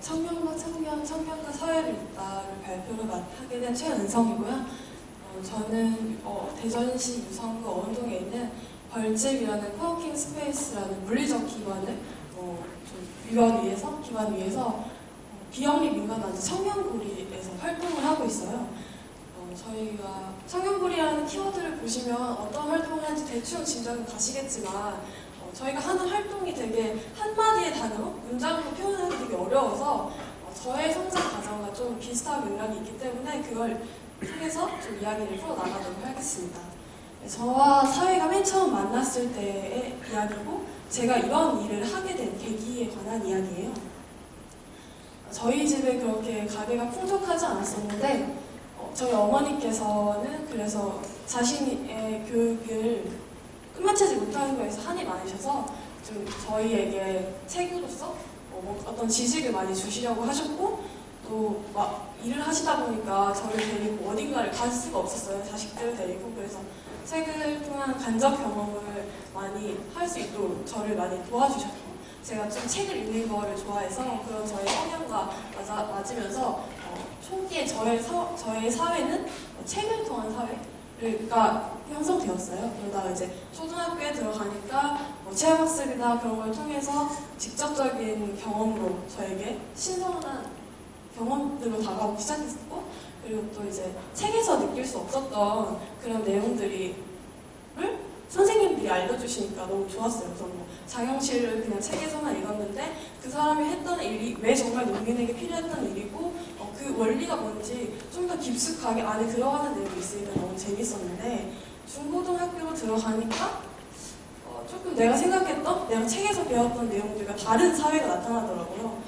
청년과 사회를 잇다를 발표를 하게 된 최은성이고요. 저는 대전시 유성구 어운동에 있는 벌집이라는 코워킹 스페이스라는 물리적 기반을 기반 위에서 비영리 민간단체 청년고리에서 활동을 하고 있어요. 저희가 청년고리라는 키워드를 보시면 어떤 활동을 하는지 대충 짐작은 가시겠지만 저희가 하는 활동이 되게 한마디의 단어, 문장으로 표현하기 되게 어려워서 저의 성장 과정과 좀 비슷한 맥락이 있기 때문에 그걸 통해서 좀 이야기를 풀어나가도록 하겠습니다. 저와 사회가 맨 처음 만났을 때의 이야기고 제가 이런 일을 하게 된 계기에 관한 이야기예요. 저희 집에 그렇게 가게가 풍족하지 않았었는데 저희 어머니께서는 그래서 자신의 교육을 끝마치지 못하는 거에서 한이 많으셔서 좀 저희에게 책으로서 어떤 지식을 많이 주시려고 하셨고 또 막 일을 하시다 보니까 저를 데리고 어딘가를 갈 수가 없었어요. 자식들을 데리고. 그래서 책을 통한 간접 경험을 많이 할 수 있도록 저를 많이 도와주셨고 제가 좀 책을 읽는 거를 좋아해서 그런 저의 성향과 맞으면서 초기에 저의 사회는 책을 통한 사회가 형성되었어요. 그러다가 이제 초등학교에 들어가니까 체험학습이나 그런 걸 통해서 직접적인 경험으로 저에게 신선한 경험들로 다가오기 시작했고 그리고 또 이제 책에서 느낄 수 없었던 그런 내용들을 선생님들이 알려주시니까 너무 좋았어요. 그래서 장영실을 그냥 책에서만 읽었는데 그 사람이 했던 일이 왜 정말 농민에게 필요했던 일이고 그 원리가 뭔지 좀 더 깊숙하게 안에 들어가는 내용이 있으니까 너무 재밌었는데 중고등학교로 들어가니까 조금 내가 책에서 배웠던 내용들과 다른 사회가 나타나더라고요.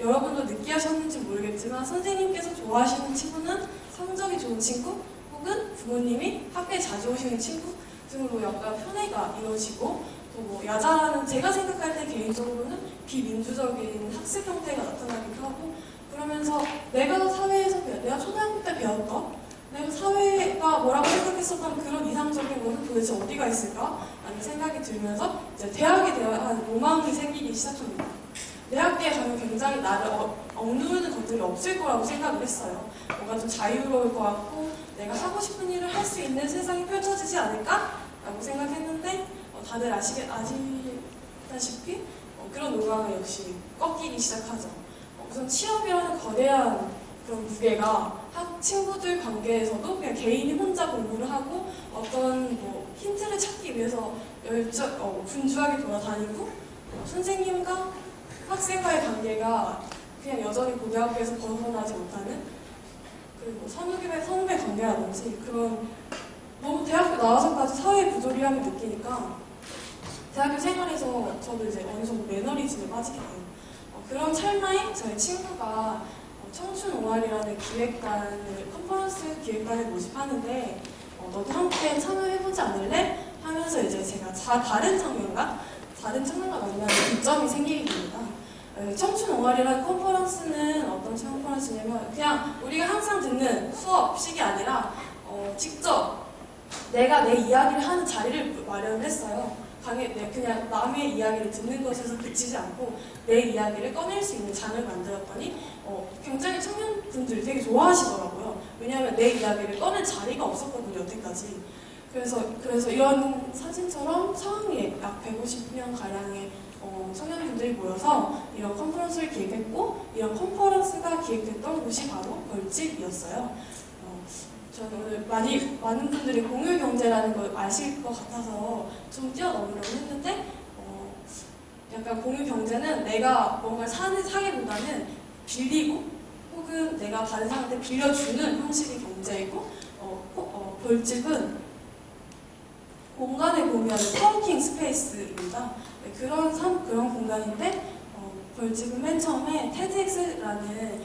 여러분도 느끼하셨는지 모르겠지만 선생님께서 좋아하시는 친구는 성적이 좋은 친구 혹은 부모님이 학교에 자주 오시는 친구 등으로 약간 편애가 이루어지고 또 야자라는 제가 생각할 때 개인적으로는 비민주적인 학습 형태가 나타나기도 하고 그러면서 내가 초등학교 때 배웠던 내가 사회가 뭐라고 생각했었던 그런 이상적인 것은 도대체 어디가 있을까? 라는 생각이 들면서 이제 대학에 대한 로망이 생기기 시작합니다. 대학교에 가면 굉장히 나를 억누르는 것들이 없을 거라고 생각을 했어요. 뭔가 좀 자유로울 것 같고 내가 하고 싶은 일을 할 수 있는 세상이 펼쳐지지 않을까? 라고 생각했는데 다들 아시다시피 그런 로망은 역시 꺾이기 시작하죠. 우선 취업이라는 거대한 그런 무게가 친구들 관계에서도 그냥 개인이 혼자 공부를 하고 어떤 힌트를 찾기 위해서 분주하게 돌아다니고 선생님과 학생과의 관계가 그냥 여전히 고등학교에서 벗어나지 못하는 그리고 선후배 관계라든지 그런 너무 대학교 나와서까지 사회 부조리함을 느끼니까 대학교 생활에서 저도 이제 어느 정도 매너리즘에 빠지게 돼요. 그런 찰나에 저희 친구가 청춘옹알이라는 컨퍼런스 기획단을 모집하는데 너도 함께 참여해보지 않을래? 하면서 이제 제가 다른 청년과 만나는 기점이 생기게 됩니다. 청춘옹알이라는 컨퍼런스는 어떤 컨퍼런스냐면 그냥 우리가 항상 듣는 수업식이 아니라 직접 내가 내 이야기를 하는 자리를 마련했어요. 그냥 남의 이야기를 듣는 것에서 그치지 않고 내 이야기를 꺼낼 수 있는 장을 만들었더니 굉장히 청년분들이 되게 좋아하시더라고요. 왜냐하면 내 이야기를 꺼낼 자리가 없었거든요, 여태까지. 그래서 이런 사진처럼 상황에 약 150명 가량의 청년분들이 모여서 이런 컨퍼런스를 기획했고 이런 컨퍼런스가 기획됐던 곳이 바로 벌집이었어요. 저는 오늘 많은 분들이 공유경제라는 걸 아실 것 같아서 좀 뛰어넘으려고 했는데 약간 공유경제는 내가 뭔가를 사기보다는 빌리고 혹은 내가 다른 사람한테 빌려주는 형식의 경제이고 벌집은 공간을 공유하는 커워킹 스페이스입니다. 네, 그런 공간인데 벌집은 맨 처음에 TEDx라는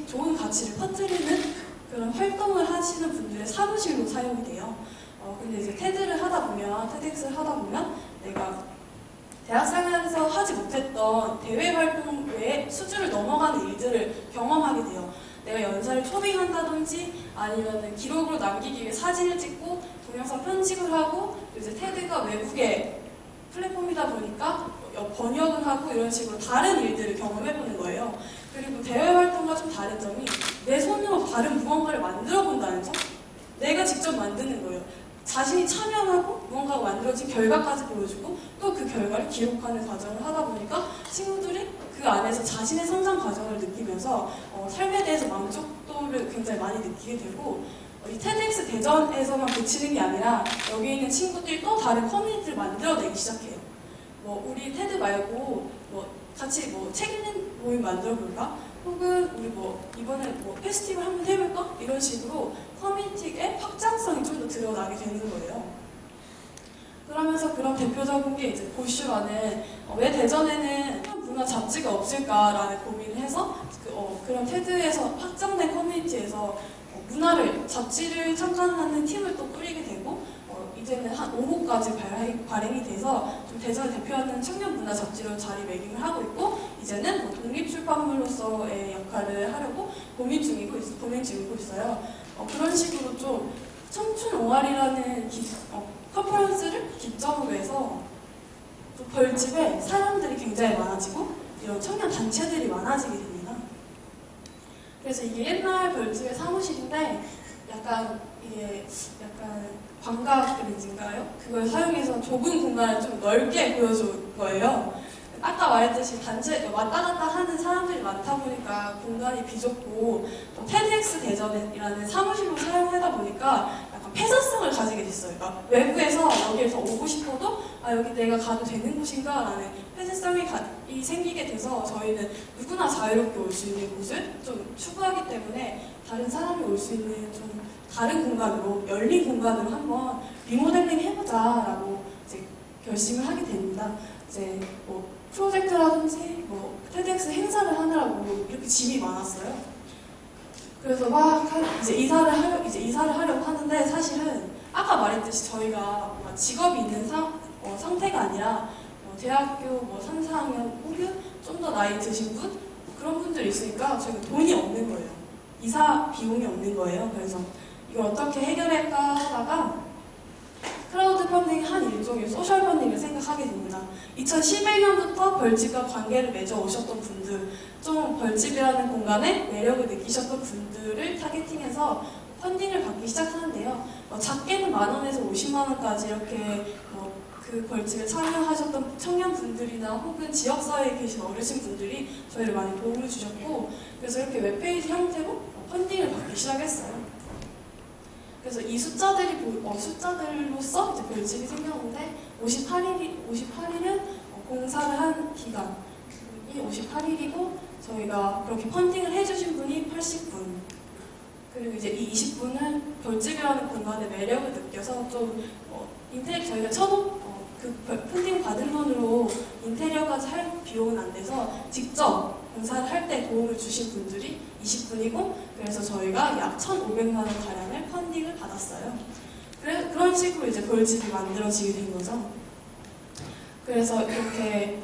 좋은 가치를 퍼뜨리는 그런 활동을 하시는 분들의 사무실로 사용이 돼요. 근데 이제 TEDx를 하다 보면 내가 대학생활에서 하지 못했던 대외 활동 외에 수준을 넘어가는 일들을 경험하게 돼요. 내가 연사를 초빙한다든지 아니면 기록으로 남기기 위해 사진을 찍고 동영상 편집을 하고 이제 테드가 외국의 플랫폼이다 보니까 번역을 하고 이런 식으로 다른 일들을 경험해보는 거예요. 그리고 대외 활동과 좀 다른 점이 내 손으로 다른 무언가를 만들어 본다는 점? 내가 직접 만드는 거예요. 자신이 참여하고 무언가가 만들어진 결과까지 보여주고 또 그 결과를 기록하는 과정을 하다 보니까 친구들이 그 안에서 자신의 성장 과정을 느끼면서 삶에 대해서 만족도를 굉장히 많이 느끼게 되고 이 TEDx 대전에서만 그치는 게 아니라 여기 있는 친구들이 또 다른 커뮤니티를 만들어내기 시작해요. 우리 테드 말고 같이 책 읽는 모임 만들어 볼까? 혹은 우리 이번에 페스티벌 한번 해볼까? 이런 식으로 커뮤니티의 확장성이 좀 더 드러나게 되는 거예요. 그러면서 그런 대표적인 게 이제 보슈라는 왜 대전에는 문화 잡지가 없을까라는 고민을 해서 그런 테드에서 확장된 커뮤니티에서 문화를 잡지를 창간하는 팀을 또 꾸리게 되고 이제는 한 5호까지 발행이 돼서 좀 대전을 대표하는 청년 문화 잡지로 자리매김을 하고 있고 이제는 독립출판물로서의 역할을 하려고 고민 중이고 있어요. 그런 식으로 좀 청춘 옹알이라는 컨퍼런스를 기점으로 해서 또 벌집에 사람들이 굉장히 많아지고 이런 청년 단체들이 많아지게 됩니다. 그래서 이게 옛날 벌집의 사무실인데 이게 약간 광각 그림인가요? 그걸 사용해서 좁은 공간을 좀 넓게 보여준 거예요. 아까 말했듯이 단체 왔다 갔다 하는 사람들이 많다 보니까 공간이 비좁고 또 TEDx 대전이라는 사무실로 사용하다 보니까 약간 폐쇄성을 가지게 됐어요. 그러니까 외부에서 여기에서 오고 싶어도 여기 내가 가도 되는 곳인가 라는 폐쇄성이 생기게 돼서 저희는 누구나 자유롭게 올 수 있는 곳을 좀 추구하기 때문에 다른 사람이 올 수 있는 좀 다른 공간으로 열린 공간으로 한번 리모델링 해보자라고 이제 결심을 하게 됩니다. 이제 프로젝트라든지 TEDx 행사를 하느라고 이렇게 짐이 많았어요. 그래서 이제 이사를 하려고 하는데 사실은 아까 말했듯이 저희가 직업이 있는 상태가 아니라 대학교 3, 4학년 혹은 좀 더 나이 드신 분 그런 분들이 있으니까 저희가 돈이 없는 거예요. 이사 비용이 없는 거예요. 그래서 이걸 어떻게 해결할까 하다가 크라우드 펀딩 한 일종의 소셜 펀딩을 생각하게 됩니다. 2011년부터 벌집과 관계를 맺어 오셨던 분들, 좀 벌집이라는 공간에 매력을 느끼셨던 분들을 타겟팅해서 펀딩을 받기 시작하는데요. 작게는 만원에서 50만원까지 이렇게 그 벌집에 참여하셨던 청년분들이나 혹은 지역사회에 계신 어르신분들이 저희를 많이 도움을 주셨고 그래서 이렇게 웹페이지 형태로 펀딩을 받기 시작했어요. 그래서 이 숫자들로서 이제 벌집이 생겼는데 58일은 공사를 한 기간이 58일이고 저희가 그렇게 펀딩을 해주신 분이 80분 그리고 이제 이 20분은 벌집이라는 공간의 매력을 느껴서 좀 저희가 그 펀딩 받은 돈으로 인테리어까지 할 비용은 안 돼서 직접 공사를 할 때 도움을 주신 분들이 20분이고 그래서 저희가 약 1,500만 원 가량을 펀딩을 받았어요. 그런 식으로 이제 벌집이 만들어지게 된 거죠. 그래서 이렇게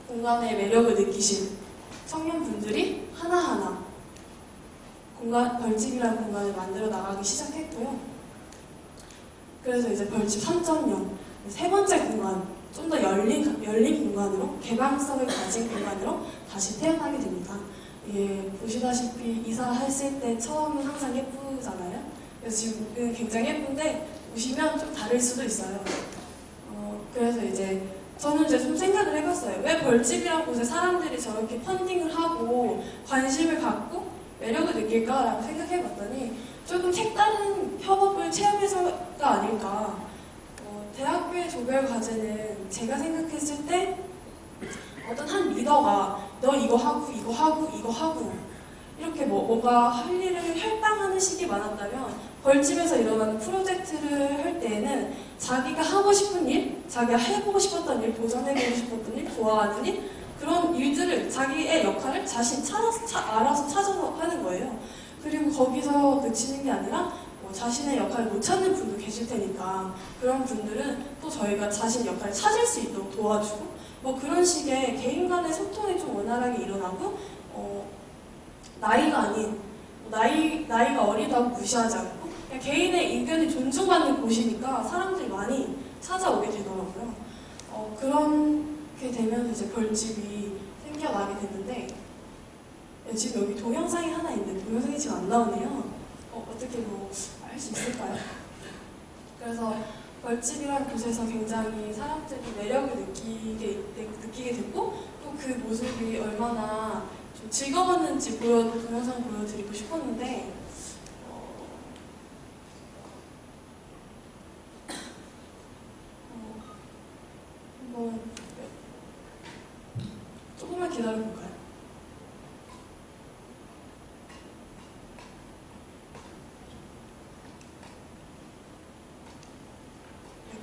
공간의 매력을 느끼신 청년분들이 하나하나 벌집이라는 공간을 만들어 나가기 시작했고요. 그래서 이제 벌집 3.0 세 번째 공간, 좀 더 열린 공간으로 개방성을 가진 공간으로 다시 태어나게 됩니다. 예, 보시다시피 이사했을 때 처음은 항상 예쁘잖아요. 그래서 지금 굉장히 예쁜데 오시면 좀 다를 수도 있어요. 그래서 이제 저는 이제 좀 생각을 해봤어요. 왜 벌집이라는 곳에 사람들이 저렇게 펀딩을 하고 관심을 갖고 매력을 느낄까라고 생각해봤더니 조금 색다른 협업을 체험해서가 아닐까. 대학교의 조별 과제는 제가 생각했을 때 어떤 한 리더가 너 이거 하고 이거 하고 이거 하고 이렇게 뭔가 할 일을 할당하는 식이 많았다면 벌집에서 일어나는 프로젝트를 할 때에는 자기가 하고 싶은 일, 자기가 해보고 싶었던 일, 도전해보고 싶었던 일, 좋아하는 일 그런 일들을 자기의 역할을 알아서 찾아서 하는 거예요. 그리고 거기서 그치는 게 아니라 자신의 역할을 못 찾는 분도 계실 테니까 그런 분들은 또 저희가 자신 역할을 찾을 수 있도록 도와주고 그런 식의 개인 간의 소통이 좀 원활하게 일어나고 나이가 아닌 나이가 어리다고 무시하지 않고 그냥 개인의 의견이 존중받는 곳이니까 사람들이 많이 찾아오게 되더라고요. 그런 그렇게 되면서 이제 벌집이 생겨나게 됐는데, 지금 여기 동영상이 하나 있는데 동영상이 지금 안 나오네요. 어떻게 뭐 알 수 있을까요? 그래서 벌집이라는 곳에서 굉장히 사람들이 매력을 느끼게 됐고, 또 그 모습이 얼마나 좀 즐거웠는지 동영상 보여드리고 싶었는데, 한번 조금만 기다려볼까요?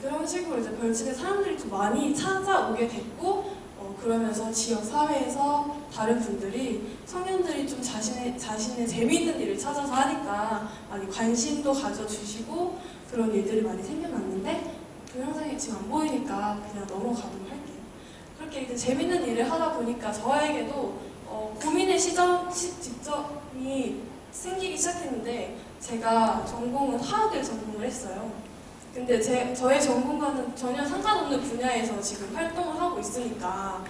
그런 식으로 이제 벌집에 사람들이 좀 많이 찾아오게 됐고, 그러면서 지역 사회에서 다른 분들이, 청년들이 좀 자신의 재미있는 일을 찾아서 하니까 많이 관심도 가져주시고 그런 일들이 많이 생겨났는데, 동영상이 지금 안 보이니까 그냥 넘어가도록 할게요. 그렇게 이제 재밌는 일을 하다 보니까 저에게도 고민의 직점이 생기기 시작했는데, 제가 전공은 화학을 전공을 했어요. 근데 저의 전공과는 전혀 상관없는 분야에서 지금 활동을 하고 있으니까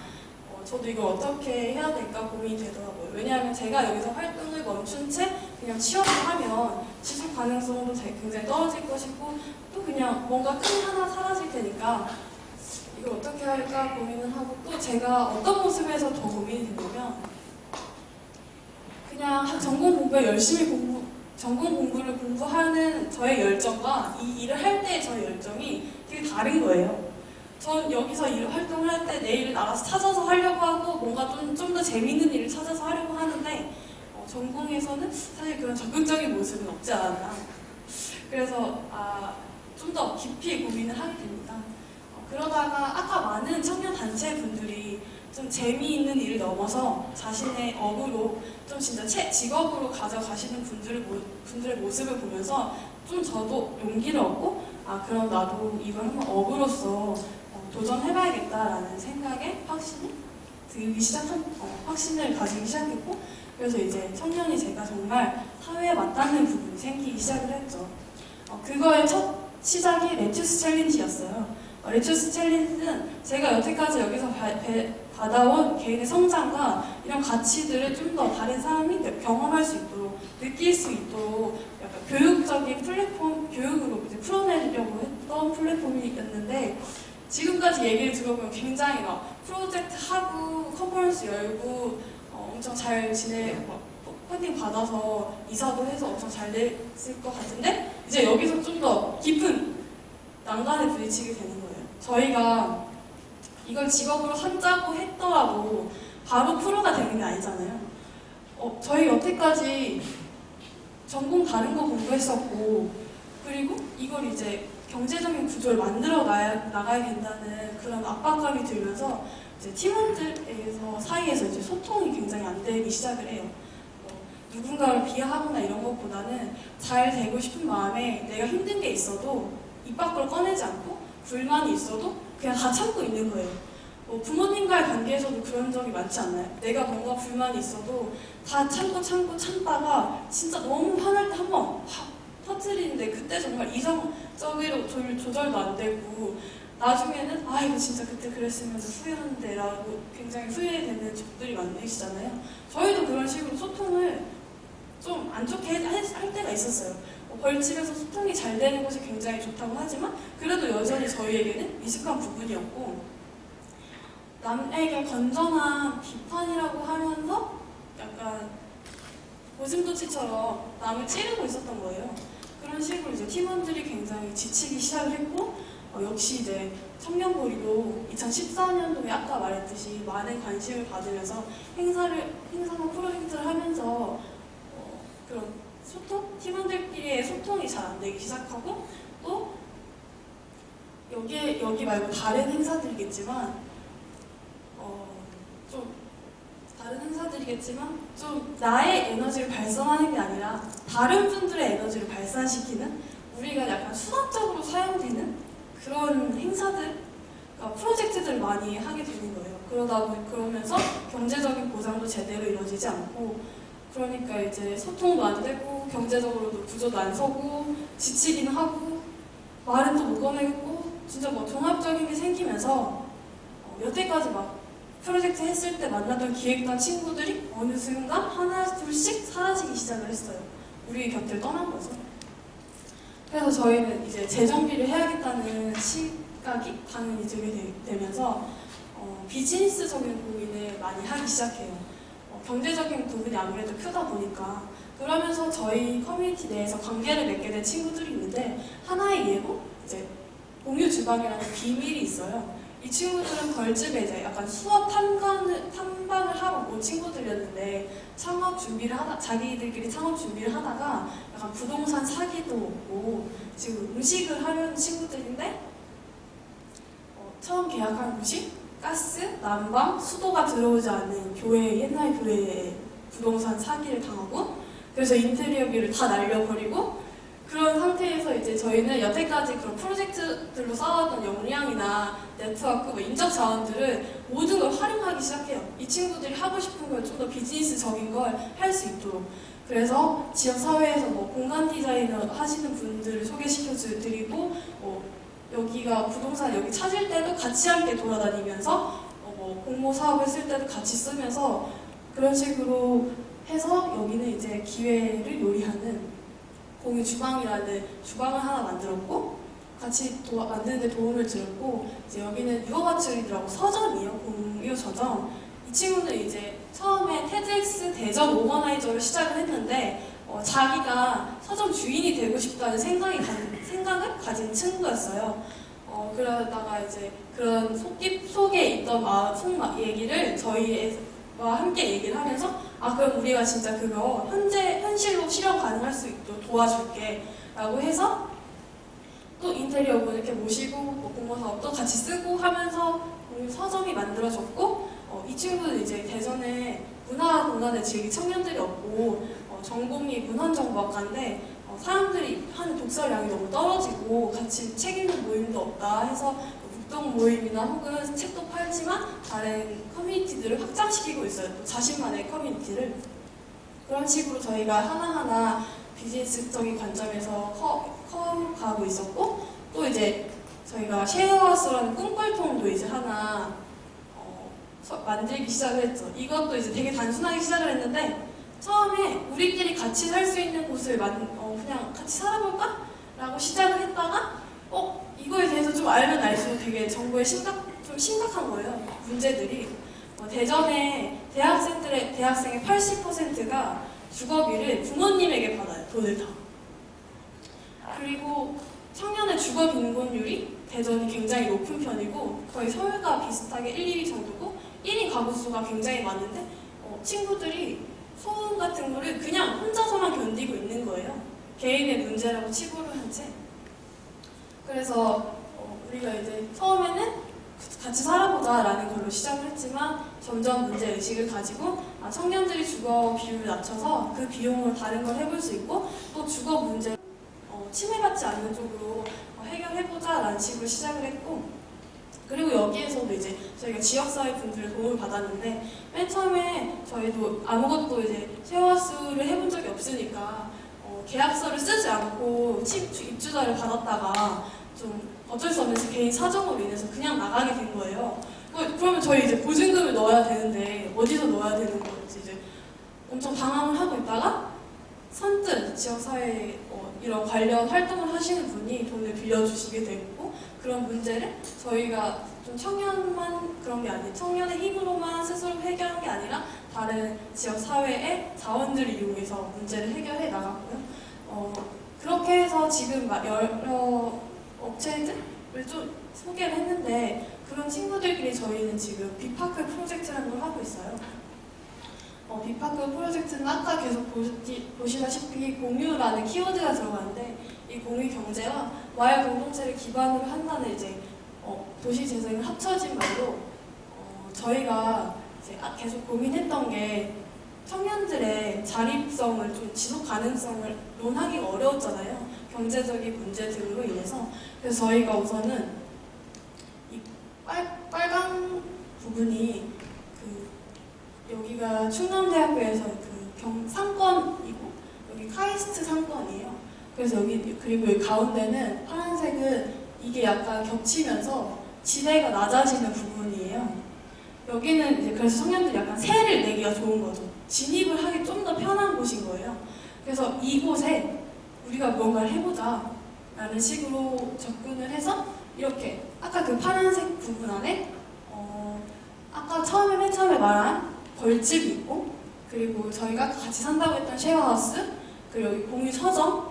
저도 이걸 어떻게 해야 될까 고민이 되더라고요. 왜냐하면 제가 여기서 활동을 멈춘 채 그냥 취업을 하면 지속 가능성도 굉장히 떨어질 것이고, 또 그냥 뭔가 큰 하나 사라질 테니까 이걸 어떻게 할까 고민을 하고, 또 제가 어떤 모습에서 더 고민이 되냐면, 그냥 전공 공부에 열심히 전공 공부를 공부하는 저의 열정과 이 일을 할 때의 저의 열정이 되게 다른 거예요. 전 여기서 활동을 할 때 내 일을 알아서 찾아서 하려고 하고, 뭔가 좀 더 재밌는 일을 찾아서 하려고 하는데, 전공에서는 사실 그런 적극적인 모습은 없지 않았나. 그래서 좀 더 깊이 고민을 하게 됩니다. 그러다가 아까 많은 청년단체 분들이 좀 재미있는 일을 넘어서 자신의 업으로 좀 진짜 직업으로 가져가시는 분들의 모습을 보면서 좀 저도 용기를 얻고, 그럼 나도 이걸 한번 업으로서 도전해봐야겠다라는 생각에 확신을 가지기 시작했고, 그래서 이제 청년이 제가 정말 사회에 맞닿는 부분이 생기기 시작을 했죠. 그거의 첫 시작이 레투스 챌린지였어요. 레투스 챌린지는 제가 여태까지 여기서 받아온 개인의 성장과 이런 가치들을 좀 더 다른 사람이 경험할 수 있도록, 느낄 수 있도록 약간 교육적인 교육으로 이제 풀어내려고 했던 플랫폼이었는데, 지금까지 얘기를 들어보면 굉장히 막 프로젝트 하고 컨퍼런스 열고 엄청 잘 펀딩 받아서 이사도 해서 엄청 잘 됐을 것 같은데, 이제 여기서 좀 더 깊은 난간에 부딪히게 되는 거예요. 저희가 이걸 직업으로 삼자고 했더라도 바로 프로가 되는 게 아니잖아요. 저희 여태까지 전공 다른 거 공부했었고, 그리고 이걸 이제 경제적인 구조를 만들어 나가야 된다는 그런 압박감이 들면서 이제 팀원들 사이에서 이제 소통이 굉장히 안 되기 시작을 해요. 누군가를 비하하거나 이런 것보다는 잘 되고 싶은 마음에 내가 힘든 게 있어도 입 밖으로 꺼내지 않고, 불만이 있어도 그냥 다 참고 있는 거예요. 부모님과의 관계에서도 그런 적이 많지 않나요? 내가 뭔가 불만이 있어도 다 참다가 진짜 너무 화날 때 한번 터뜨리는데, 그때 정말 이성적으로 조절도 안 되고, 나중에는 이거 진짜 그때 그랬으면서 후회하는데 라고 굉장히 후회되는 적들이 많으시잖아요. 저희도 그런 식으로 소통을 좀 안 좋게 할 때가 있었어요. 벌집에서 소통이 잘 되는 것이 굉장히 좋다고 하지만, 그래도 여전히 저희에게는 미숙한 부분이었고, 남에게 건전한 비판이라고 하면서 약간 고슴도치처럼 남을 찌르고 있었던 거예요. 그런 식으로 이제 팀원들이 굉장히 지치기 시작을 했고, 역시 이제 청년고리도 2014년도에 아까 말했듯이 많은 관심을 받으면서 행사나 프로젝트를 하면서 그런 팀원들끼리의 소통이 잘 안 되기 시작하고, 또 여기 말고 다른 행사들이겠지만 좀 나의 에너지를 발산하는 게 아니라 다른 분들의 에너지를 발산시키는, 우리가 약간 수납적으로 사용되는 그런 행사들, 그러니까 프로젝트들을 많이 하게 되는 거예요. 그러면서 경제적인 보상도 제대로 이루어지지 않고, 그러니까 이제 소통도 안 되고 경제적으로도 구조도 안 서고 지치긴 하고 말은 또 못 꺼내고, 진짜 종합적인 게 생기면서 여태까지 막 프로젝트 했을 때 만났던 기획단 친구들이 어느 순간 하나 둘씩 사라지기 시작을 했어요. 우리 곁을 떠난 거죠. 그래서 저희는 이제 재정비를 해야겠다는 시각이 당연히 들게 되면서 비즈니스적인 고민을 많이 하기 시작해요. 경제적인 부분이 아무래도 크다 보니까. 그러면서 저희 커뮤니티 내에서 관계를 맺게 된 친구들이 있는데, 하나의 예로 이제 공유 주방이라는 비밀이 있어요. 이 친구들은 벌집에 이제 약간 수업 탐방을 하러 온 친구들이었는데, 자기들끼리 창업 준비를 하다가 약간 부동산 사기도 오고 지금 음식을 하려는 친구들인데, 처음 계약한 곳이 가스, 난방, 수도가 들어오지 않는 옛날 교회에 부동산 사기를 당하고, 그래서 인테리어비를 다 날려버리고, 그런 상태에서 이제 저희는 여태까지 그런 프로젝트들로 쌓아왔던 역량이나 네트워크, 인적 자원들을 모든 걸 활용하기 시작해요. 이 친구들이 하고 싶은 걸 좀 더 비즈니스적인 걸 할 수 있도록. 그래서 지역 사회에서 공간 디자이너 하시는 분들을 소개시켜 드리고, 여기가 부동산 여기 찾을 때도 같이 함께 돌아다니면서 공모 사업을 쓸 때도 같이 쓰면서 그런 식으로 해서 여기는 이제 기회를 요리하는 공유 주방이라는 주방을 하나 만들었고, 같이 만드는 데 도움을 드렸고, 이제 여기는 유어가출이라고 서점이에요. 공유 서점. 이 친구는 이제 처음에 TEDx 대전 오거나이저를 시작을 했는데 자기가 서점 주인이 되고 싶다는 생각을 가진 친구였어요. 그러다가 이제 그런 속에 있던 마음, 얘기를 저희와 함께 얘기를 하면서, 그럼 우리가 진짜 그거 현실로 실현 가능할 수 있도록 도와줄게 라고 해서 또 인테리어분 이렇게 모시고 공모 사업도 같이 쓰고 하면서 서점이 만들어졌고, 이 친구는 이제 대전에 문화 공간을 즐길 청년들이 없고, 전공이 문헌정보학과인데 사람들이 하는 독서량이 너무 떨어지고 같이 책 읽는 모임도 없다 해서 묵동 모임이나 혹은 책도 팔지만 다른 커뮤니티들을 확장시키고 있어요. 또 자신만의 커뮤니티를. 그런 식으로 저희가 하나하나 비즈니스적인 관점에서 커가고 있었고, 또 이제 저희가 쉐어하우스라는 꿈꿀통도 이제 하나 만들기 시작을 했죠. 이것도 이제 되게 단순하게 시작을 했는데, 처음에 우리끼리 같이 살 수 있는 곳을 그냥 같이 살아볼까? 라고 시작을 했다가 이거에 대해서 좀 알면 알수록 되게 정부에 좀 심각한 거예요. 문제들이. 대전에 대학생의 80%가 주거비를 부모님에게 받아요. 돈을 다. 그리고 청년의 주거 빈곤율이 대전이 굉장히 높은 편이고 거의 서울과 비슷하게 1, 2위 정도고 1인 가구 수가 굉장히 많은데 친구들이 소음 같은 거를 그냥 혼자서만 견디고 있는 거예요. 개인의 문제라고 치부를 한 채. 그래서 우리가 이제 처음에는 같이 살아보자라는 걸로 시작을 했지만 점점 문제의식을 가지고 청년들이 주거 비율을 낮춰서 그 비용을 다른 걸 해볼 수 있고, 또 주거 문제 침해받지 않는 쪽으로 해결해보자라는 식으로 시작을 했고, 그리고 여기에서도 이제 저희가 지역사회 분들의 도움을 받았는데, 맨 처음에 저희도 아무것도 이제 쉐어하우스를 해본 적이 없으니까 계약서를 쓰지 않고 입주자를 받았다가 좀 어쩔 수 없는 개인 사정으로 인해서 그냥 나가게 된 거예요. 그러면 저희 이제 보증금을 넣어야 되는데 어디서 넣어야 되는 건지 이제 엄청 당황을 하고 있다가 선뜻 지역사회 이런 관련 활동을 하시는 분이 돈을 빌려주시게 되고, 그런 문제를 저희가 좀 청년만 그런 게 아니라 청년의 힘으로만 스스로 해결한 게 아니라 다른 지역사회의 자원들을 이용해서 문제를 해결해 나갔고요. 그렇게 해서 지금 여러 업체들을 좀 소개를 했는데, 그런 친구들끼리 저희는 지금 빅파크 프로젝트라는 걸 하고 있어요. 빅파크 프로젝트는 아까 계속 보시다시피 공유라는 키워드가 들어가는데, 이 공유 경제와 마을 공동체를 기반으로 한다는 이제 도시 재생이 합쳐진 말로 저희가 이제 계속 고민했던 게 청년들의 자립성을 좀 지속 가능성을 논하기가 어려웠잖아요. 경제적인 문제 등으로 인해서. 그래서 저희가 우선은 이 빨간 부분이 여기가 충남대학교에서 상권이고 여기 카이스트 상권이에요. 그래서 그리고 여기 가운데는 파란색은 이게 약간 겹치면서 지대가 낮아지는 부분이에요. 여기는 이제 그래서 청년들이 약간 세를 내기가 좋은 거죠. 진입을 하기 좀 더 편한 곳인 거예요. 그래서 이곳에 우리가 뭔가를 해보자 라는 식으로 접근을 해서 이렇게 아까 그 파란색 부분 안에 아까 맨 처음에 말한 벌집이 있고, 그리고 저희가 같이 산다고 했던 쉐어하우스, 그리고 여기 공유 서점,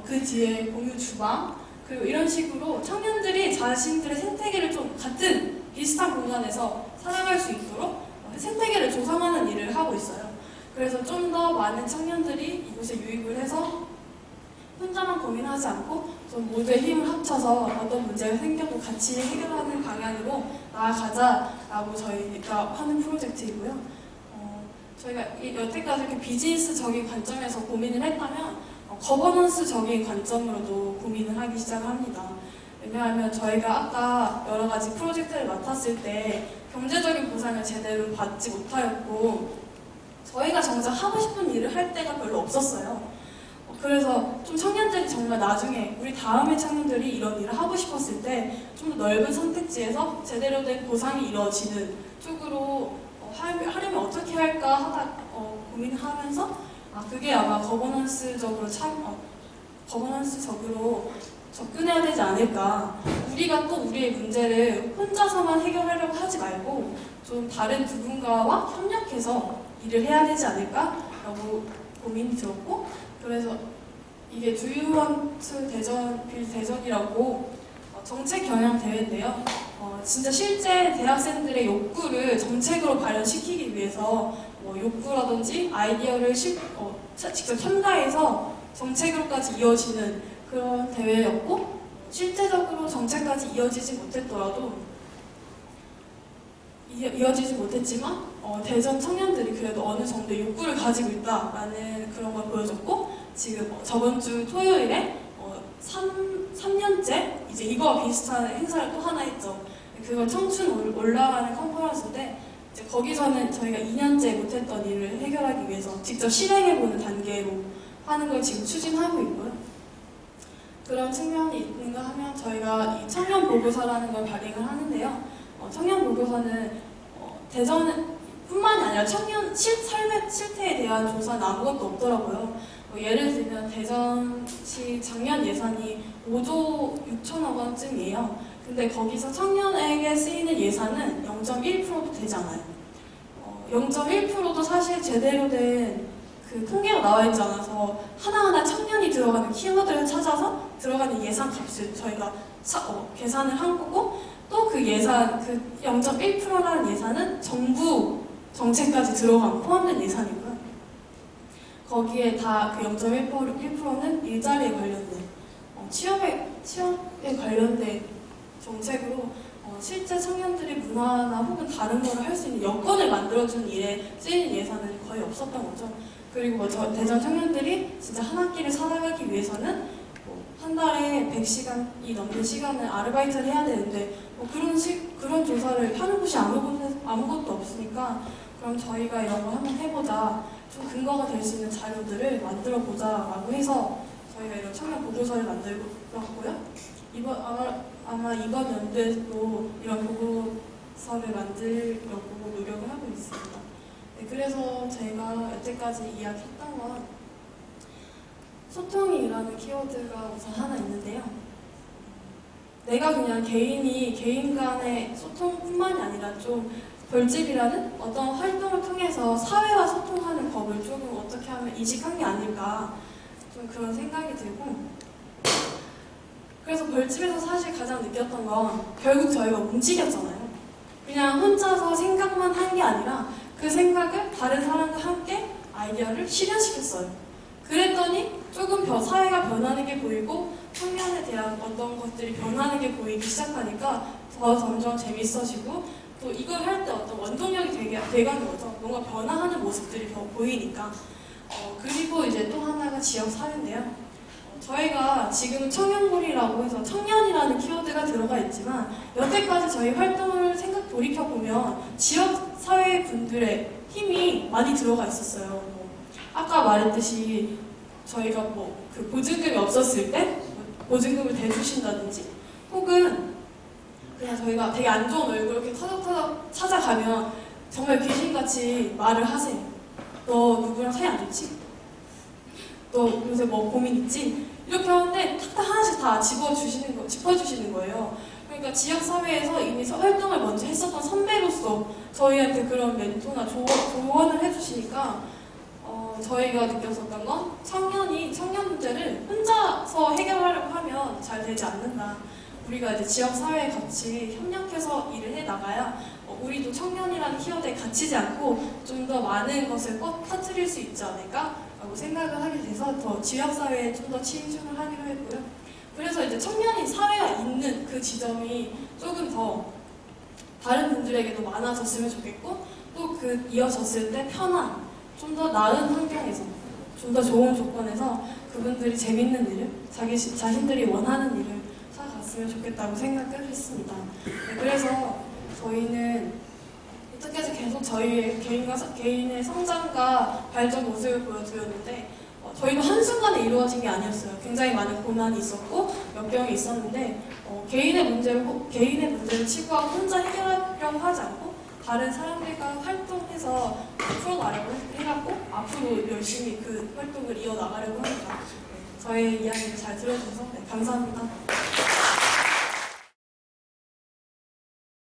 그 뒤에 공유 주방, 그리고 이런 식으로 청년들이 자신들의 생태계를 좀 같은 비슷한 공간에서 살아갈 수 있도록 생태계를 조성하는 일을 하고 있어요. 그래서 좀 더 많은 청년들이 이곳에 유입을 해서 혼자만 고민하지 않고 좀 모두의 힘을 합쳐서 어떤 문제가 생겨도 같이 해결하는 방향으로 나아가자라고 저희가 하는 프로젝트이고요. 저희가 여태까지 이렇게 비즈니스적인 관점에서 고민을 했다면 거버넌스적인 관점으로도 고민을 하기 시작합니다. 왜냐하면 저희가 아까 여러 가지 프로젝트를 맡았을 때 경제적인 보상을 제대로 받지 못하였고, 저희가 정작 하고 싶은 일을 할 때가 별로 없었어요. 그래서 좀 청년들이 정말 나중에 우리 다음에 청년들이 이런 일을 하고 싶었을 때 좀 더 넓은 선택지에서 제대로 된 보상이 이루어지는 쪽으로 하려면 어떻게 할까 하다 고민하면서 그게 아마 거버넌스적으로 접근해야 되지 않을까. 우리가 또 우리의 문제를 혼자서만 해결하려고 하지 말고 좀 다른 누군가와 협력해서 일을 해야 되지 않을까라고 고민이 들었고, 그래서 이게 Do You Want 대전이라고 정책 경영 대회인데요. 진짜 실제 대학생들의 욕구를 정책으로 발현시키기 위해서 욕구라든지 아이디어를 직접 첨가해서 정책으로까지 이어지는 그런 대회였고, 실제적으로 정책까지 이어지지 못했지만 대전 청년들이 그래도 어느 정도 욕구를 가지고 있다라는 그런 걸 보여줬고, 지금 저번 주 토요일에 3년째 이제 이거와 비슷한 행사를 또 하나 했죠. 그건 청춘 올라가는 컨퍼런스인데, 이제 거기서는 저희가 2년째 못했던 일을 해결하기 위해서 직접 실행해보는 단계로 하는 걸 지금 추진하고 있고요. 그런 측면이 있는가 하면 저희가 이 청년 보고서라는 걸 발행을 하는데요. 청년 보고서는 대전뿐만이 아니라 청년 삶의 실태에 대한 조사는 아무것도 없더라고요. 예를 들면 대전시 작년 예산이 5조 6천억 원쯤이에요. 근데 거기서 청년에게 쓰이는 예산은 0.1%도 되지 않아요. 0.1%도 사실 제대로 된 그 통계가 나와 있지 않아서 하나하나 청년이 들어가는 키워드를 찾아서 들어가는 예산 값을 저희가 계산을 한 거고, 또 그 예산, 그 0.1%라는 예산은 정부 정책까지 포함된 예산이고요. 거기에 다 그 0.1%는 일자리에 관련된, 취업에 관련된 정책으로 실제 청년들이 문화나 혹은 다른 거를 할 수 있는 여건을 만들어주는 일에 쓰이는 예산은 거의 없었던 거죠. 그리고 대전 청년들이 진짜 한 학기를 살아가기 위해서는 한 달에 100시간이 넘는 시간을 아르바이트를 해야 되는데 그런 조사를 하는 곳이 아무것도 없으니까, 그럼 저희가 이런 거 한번 해보자, 좀 근거가 될 수 있는 자료들을 만들어보자 라고 해서 저희가 이런 청년 보고서를 만들었고요. 아마 이번 연도에도 이런 보고서를 만들려고 노력을 하고 있습니다. 네, 그래서 제가 여태까지 이야기했던 건 소통이라는 키워드가 우선 하나 있는데요. 내가 그냥 개인 간의 소통뿐만이 아니라 좀 벌집이라는 어떤 활동을 통해서 사회와 소통하는 법을 조금 어떻게 하면 이직한 게 아닐까, 좀 그런 생각이 들고, 그래서 벌집에서 사실 가장 느꼈던 건 결국 저희가 움직였잖아요. 그냥 혼자서 생각만 한 게 아니라 그 생각을 다른 사람과 함께 아이디어를 실현시켰어요. 그랬더니 조금 사회가 변하는 게 보이고 청년에 대한 어떤 것들이 변하는 게 보이기 시작하니까 더 점점 재밌어지고, 또 이걸 할 때 어떤 원동력이 돼가는 거죠. 뭔가 변화하는 모습들이 더 보이니까. 그리고 이제 또 하나가 지역 사회인데요. 저희가 지금은 청년고리라고 해서 청년이라는 키워드가 들어가 있지만, 여태까지 저희 활동을 돌이켜보면 지역 사회 분들의 힘이 많이 들어가 있었어요. 아까 말했듯이 저희가 그 보증금이 없었을 때 보증금을 대주신다든지, 혹은 그냥 저희가 되게 안 좋은 얼굴 이렇게 터덕터덕 찾아가면 정말 귀신같이 말을 하세요. 너 누구랑 사이 안 좋지? 너 요새 뭐 고민 있지? 이렇게 하는데 탁탁 하나씩 다 짚어주시는 거예요. 그러니까 지역사회에서 이미 활동을 먼저 했었던 선배로서 저희한테 그런 멘토나 조언을 해주시니까 저희가 느꼈었던 건 청년 문제를 혼자서 해결하려고 하면 잘 되지 않는다. 우리가 이제 지역사회에 같이 협력해서 일을 해 나가야 우리도 청년이라는 키워드에 갇히지 않고 좀 더 많은 것을 퍼뜨릴 수 있지 않을까라고 생각을 하게 돼서 더 지역사회에 좀 더 치중을 하기로 했고요. 그래서 이제 청년이 사회가 있는 그 지점이 조금 더 다른 분들에게도 많아졌으면 좋겠고 또 그 이어졌을 때 편한 좀 더 나은 환경에서 좀 더 좋은 조건에서 그분들이 재밌는 일을 자신들이 원하는 일을 찾아갔으면 좋겠다고 생각을 했습니다. 네, 그래서 저희는 어떻게 해서 계속 저희의 개인의 성장과 발전 모습을 보여드렸는데 저희도 한순간에 이루어진 게 아니었어요. 굉장히 많은 고난이 있었고 역경이 있었는데 개인의 문제를 치부하고 혼자 해결하려고 하지 않고 다른 사람들과 활동해서 풀어나가려고 해갖고 앞으로 열심히 그 활동을 이어나가려고 합니다. 저의 이야기를 잘 들어주셔서 감사합니다.